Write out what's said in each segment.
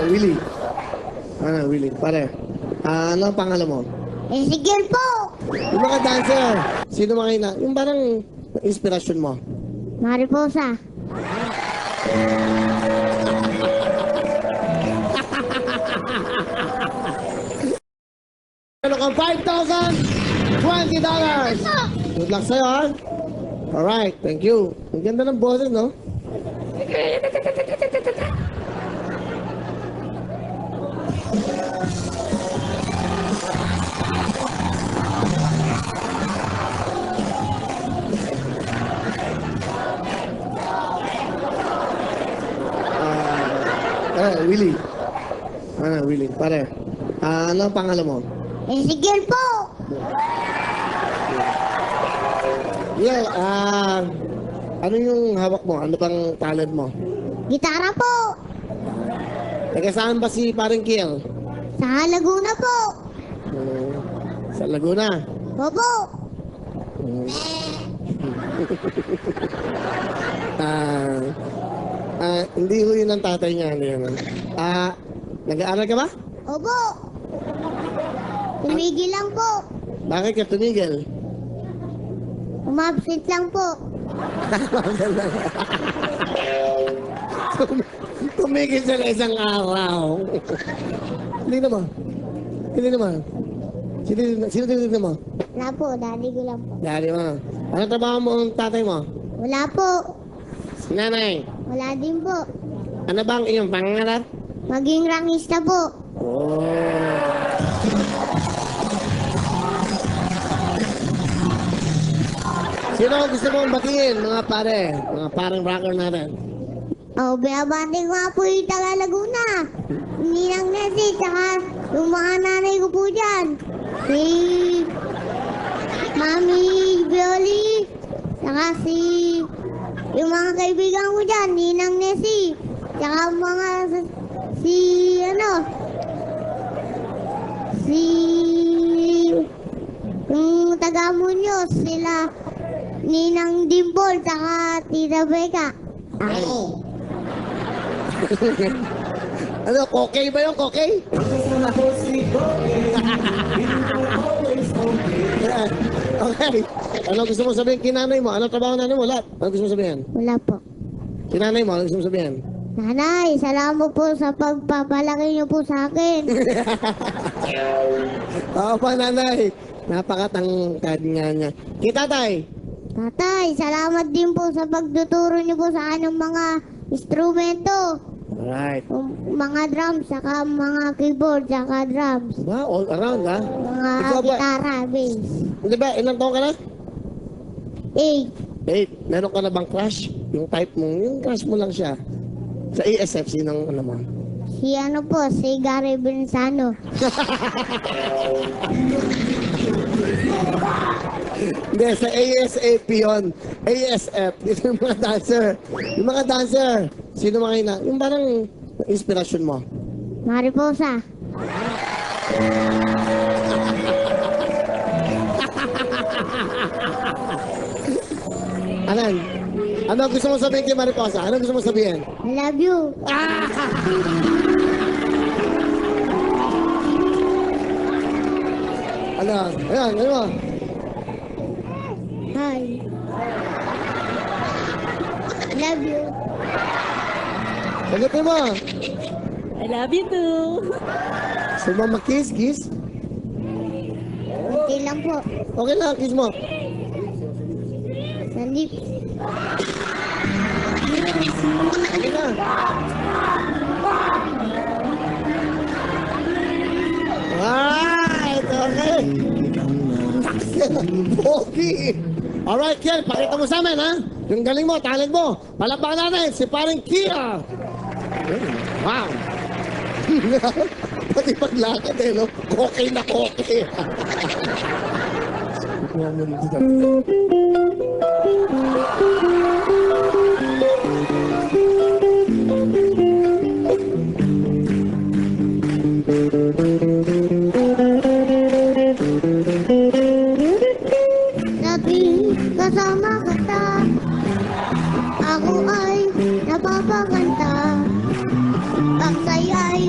Willie. Willie, pare. Ano ang pangalan mo? Ezekiel po. Yung mga dancer, sino mga yung parang inspirasyon mo? Mariposa. Ano kang $5,020? Good luck sa'yo, ha? Alright, thank you. Ang ganda ng boses, no? Willie. Willie, pare. Ano ang pangalan mo? Ezekiel po. Yeah, ano yung hawak mo? Ano bang talent mo? Gitara po. Taga saan ba si Paring Kiel? Sa Laguna po. Sa Laguna. Opo. Hindi ho yun ang tatay niya. Ano yun? Nag-aaral ka ba? Opo. Tumigil lang po. Bakit ka tumigil? Umabsent lang po. Tumigil siya na isang araw. Hindi naman. Hindi naman. Sino tinitignan mo? Wala po, daddy ko lang po. Dari mo. Ano trabaho mo ang tatay mo? Wala po. Si nanay. Wala din po. Ano bang iyong pangarap? Maging rangista po. Oh. Sino ang gusto mong batiin, mga pare? Mga parang rocker natin. Binabati ko nga po yung taga Laguna. Ninang Nessie, tsaka yung mga nanay ko po dyan. Si Mami Bioli, tsaka yung mga kaibigan ko dyan, Ninang Nessie, tsaka yung taga Muñoz, sila Ninang Dimple, tsaka Tita Becca. Ano, kokey ba yung kokey? Okay. Ano gusto mo sabihin kinanay mo? Ano trabaho nanay mo? Lahat. Ano gusto mo sabihin? Wala po. Kinanay mo, ano gusto mo sabihin? Nanay, salamat po sa pagpapalaki niyo po sa akin. Oo pa, nanay. Napakatangkad nga niya. Tatay. Tatay, salamat din po sa pagtuturo niyo po sa akin ng mga instrumento. Alright. Mga drums, saka mga keyboard, saka drums. Ba, all around, ha? Mga Ikaw ba? gitara, bass. Hindi ba, ilang taon ka na? 8. 8. Meron ka na bang crush? Yung type mo, yung crush mo lang siya. Sa ESF, sinong ano mo? Si Gary Benzano. Hindi, sa ASAP yun. ASF. Ito yung mga dancer. Yung mga dancer. Sino mga yung parang inspirasyon mo? Mariposa. Anan? Ano gusto mo sabihin kay Mariposa? Ano gusto mo sabihin? I love you. Ano? Ayan, ano? Hi. I love you. Sagutin mo. I love you too. Gusto mo mag-kiss? Kiss? Kunti lang po. Okay lang, kiss mo. Sa lips. Okay na. Alright, okay. Pogi. Alright, Kiel, pakita mo sa amin, ha? Yung galing mo, talent mo. Palakpakan natin si paring Kiel. Wow. Pati paglakad eh, no? Okay na okay. Laging kasama kita, ako ay napapaganda. Pag sa'yo'y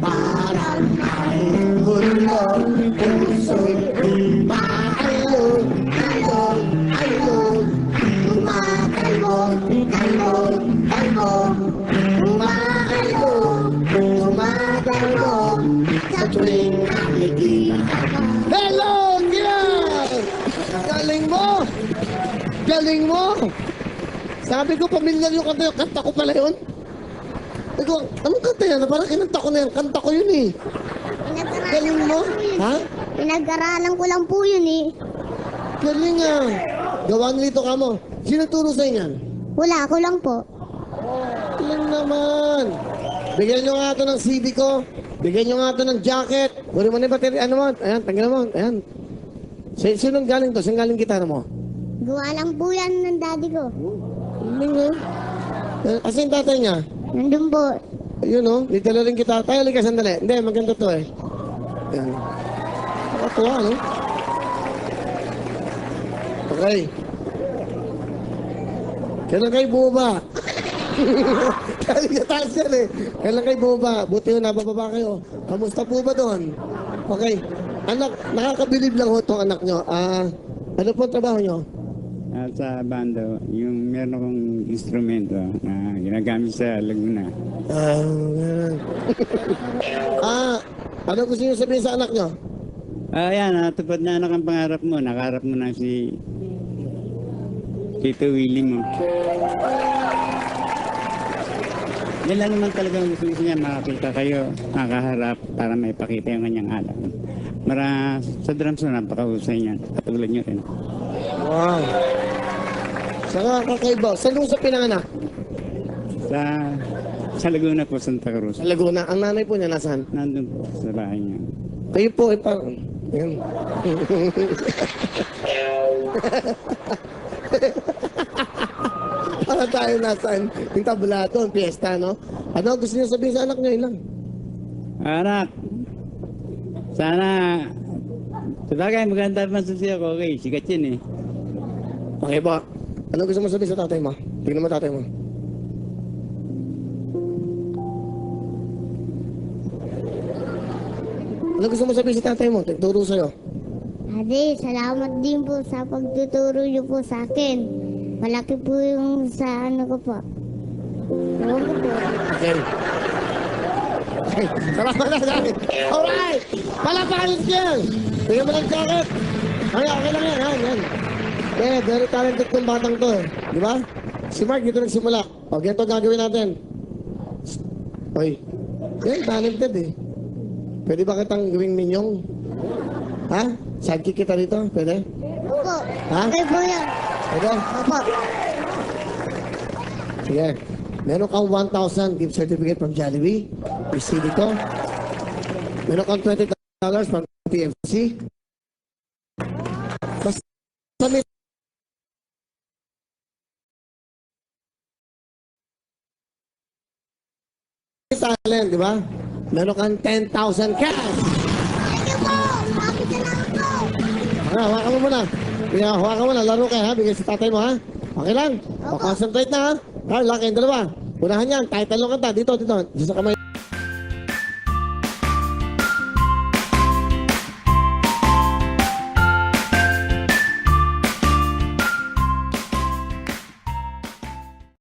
Parang may hulog, puso'y maalog, alog, alog. Tumatalbog, talbog, talbog. Umaalog, tumatalbog sa tuwing nakikita ka. Hello, Kian! Galing mo! Galing mo! Sabi ko, pamilyar yung kanta, kanta ko pala yun. Sabi ko, anong kanta yan? Parang kinanta ko na yan. Kanta ko yun eh. Galing mo? Ha? Pinag-aralan ko lang po yun eh. Galing ah. Gawa nilito ka mo. Sino turo sa inyan? Wala, ako lang po. Galing naman. Bigyan nyo nga ito ng CD ko. Bigyan nyo nga ito ng jacket. Buri mo na yung battery. Ano mo? Ayan, tanggal mo. Ayan. Sino galing to? Saan galing gitara mo? Gawa lang po yan ng daddy ko. Galing ah. Kasi yung tatay niya. Nandun po. Ayun oh, ditala rin kita. Tayo, halika sandali. Hindi, maganda to eh. Ayan. Nakatuwa, no? Okay. Kailan kayo bumaba? Kailan ka taas yan eh. Kailan kayo bumaba? Buti yun, nabababa kayo. Kamusta po ba doon? Okay. Anak, nakakabilib lang ho itong anak nyo. Ano po ang trabaho nyo? Sa bando, yung meron akong instrumento na ginagamit sa Laguna. Ganun. Ano gusto nyo sabihin sa anak nyo? Ayan, natupad na anak ang pangarap mo. Nakaharap mo na si Tito Willie mo. Yan lang naman talaga ang gusto niya, makakita kayo, makaharap para maipakita yung kanyang alam. Sa drums na napakahusay niyan, katulad niyo rin. Wow. Saka kakaiba. Saan mo sa pinanganak? Sa Laguna po, Santa Cruz. Sa Laguna. Ang nanay po niya nasaan? Nandun po sa bahay niya. Kayo po, parang... Yan. Para tayo nasaan? Yung tablato, ang piyesta, no? Ano gusto niyo sabihin sa anak niyo? Ilang? Anak, sana, sabagay maganda pa sa siya ko, okay, sikat yun eh. Okay po. Ano gusto mo sabihin sa tatay mo? Tingnan mo tatay mo. Ano gusto mo sabihin sa tatay mo? Turo sa'yo. Ate, salamat din po sa pagtuturo niyo po sa akin. Malaki po yung sa ano ko po. Ewan ko po. Okay. Okay. Salamat na dahil. Alright! Palapakan yan! Tingnan mo ng jacket. Ay, okay lang yan. Yan. Very talented ng batang to eh. Di ba? Si Mark dito nagsimula. O, ganito gagawin natin. Oy. Yan, talented eh. Pwede ba kitang gawing minyong? Ha? Sidekick kita dito? Pwede? Opo. Ha? Okay po yan. Pwede? Opo. Sige. Meron kang 1,000 gift certificate from Jollibee. Receive ito. Meron kang $20 from TFC. Basta may talent, di ba? Meron kang 10,000 cash. Thank you po. Maraming salamat po. Hawakan mo muna. Hawakan mo na. Laro kayo ha. Bigay sa tatay mo ha. Okay lang. O, concentrate na ha. Carla, kayong dalawa. Unahan yan. Kahit talong kanta. Dito. Dito sa kamay.